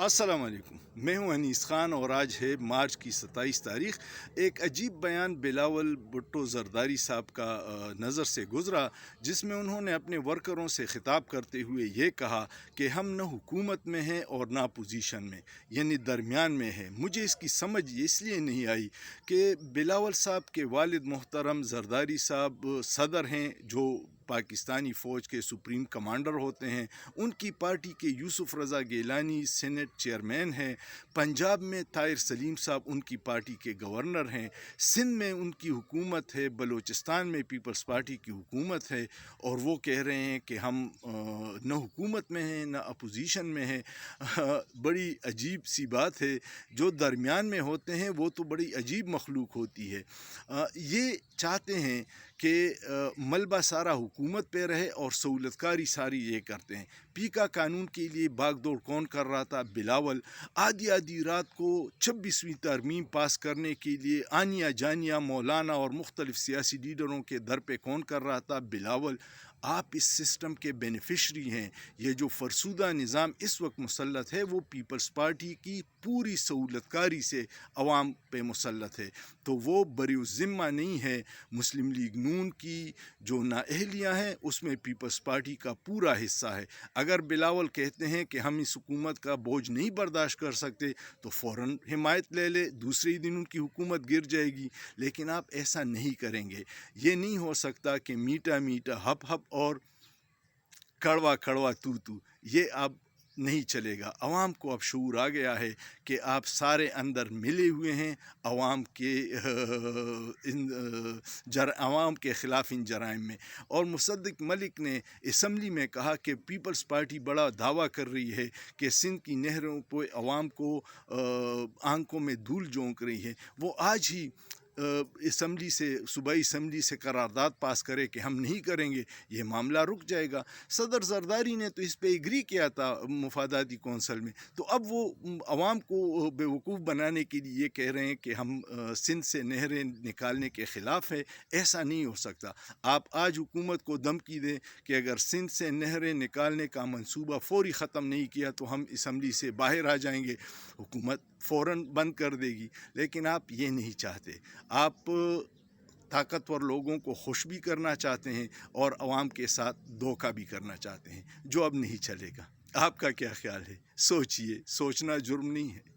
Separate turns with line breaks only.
السلام علیکم، میں ہوں انیس خان اور آج ہے مارچ کی 27 تاریخ۔ ایک عجیب بیان بلاول بھٹو زرداری صاحب کا نظر سے گزرا، جس میں انہوں نے اپنے ورکروں سے خطاب کرتے ہوئے یہ کہا کہ ہم نہ حکومت میں ہیں اور نہ اپوزیشن میں، یعنی درمیان میں ہیں۔ مجھے اس کی سمجھ اس لیے نہیں آئی کہ بلاول صاحب کے والد محترم زرداری صاحب صدر ہیں، جو پاکستانی فوج کے سپریم کمانڈر ہوتے ہیں، ان کی پارٹی کے یوسف رضا گیلانی سینٹ چیئرمین ہیں، پنجاب میں طاہر سلیم صاحب ان کی پارٹی کے گورنر ہیں، سندھ میں ان کی حکومت ہے، بلوچستان میں پیپلز پارٹی کی حکومت ہے، اور وہ کہہ رہے ہیں کہ ہم نہ حکومت میں ہیں نہ اپوزیشن میں ہیں۔ بڑی عجیب سی بات ہے، جو درمیان میں ہوتے ہیں وہ تو بڑی عجیب مخلوق ہوتی ہے۔ یہ چاہتے ہیں کہ ملبہ سارا حکومت پہ رہے اور سہولت کاری ساری یہ کرتے ہیں۔ پیکا قانون کے لیے باغ دوڑ کون کر رہا تھا؟ بلاول۔ آدھی رات کو 26ویں ترمیم پاس کرنے کے لیے آنیا جانیا مولانا اور مختلف سیاسی لیڈروں کے در پہ کون کر رہا تھا؟ بلاول۔ آپ اس سسٹم کے بینیفیشری ہیں۔ یہ جو فرسودہ نظام اس وقت مسلط ہے وہ پیپلز پارٹی کی پوری سہولت کاری سے عوام پہ مسلط ہے، تو وہ بری الذمہ نہیں ہے۔ مسلم لیگ نون کی جو نااہلیاں ہیں اس میں پیپلز پارٹی کا پورا حصہ ہے۔ اگر بلاول کہتے ہیں کہ ہم اس حکومت کا بوجھ نہیں برداشت کر سکتے تو فوراً حمایت لے لے، دوسرے ہی دن ان کی حکومت گر جائے گی، لیکن آپ ایسا نہیں کریں گے۔ یہ نہیں ہو سکتا کہ میٹھا میٹھا ہپ ہپ اور کڑوا کڑوا تو یہ اب نہیں چلے گا۔ عوام کو اب شعور آ گیا ہے کہ آپ سارے اندر ملے ہوئے ہیں عوام کے خلاف ان جرائم میں۔ اور مصدق ملک نے اسمبلی میں کہا کہ پیپلز پارٹی بڑا دعویٰ کر رہی ہے کہ سندھ کی نہروں پہ عوام کو آنکھوں میں دھول جھونک رہی ہے۔ وہ آج ہی اسمبلی سے صوبائی اسمبلی سے قرارداد پاس کرے کہ ہم نہیں کریں گے، یہ معاملہ رک جائے گا۔ صدر زرداری نے تو اس پہ ایگری کیا تھا مفاداتی کونسل میں، تو اب وہ عوام کو بے وقوف بنانے کے لیے یہ کہہ رہے ہیں کہ ہم سندھ سے نہریں نکالنے کے خلاف ہے۔ ایسا نہیں ہو سکتا۔ آپ آج حکومت کو دھمکی دیں کہ اگر سندھ سے نہریں نکالنے کا منصوبہ فوری ختم نہیں کیا تو ہم اسمبلی سے باہر آ جائیں گے، حکومت فوراً بند کر دے گی، لیکن آپ یہ نہیں چاہتے۔ آپ طاقتور لوگوں کو خوش بھی کرنا چاہتے ہیں اور عوام کے ساتھ دھوکہ بھی کرنا چاہتے ہیں، جو اب نہیں چلے گا۔ آپ کا کیا خیال ہے؟ سوچئے، سوچنا جرم نہیں ہے۔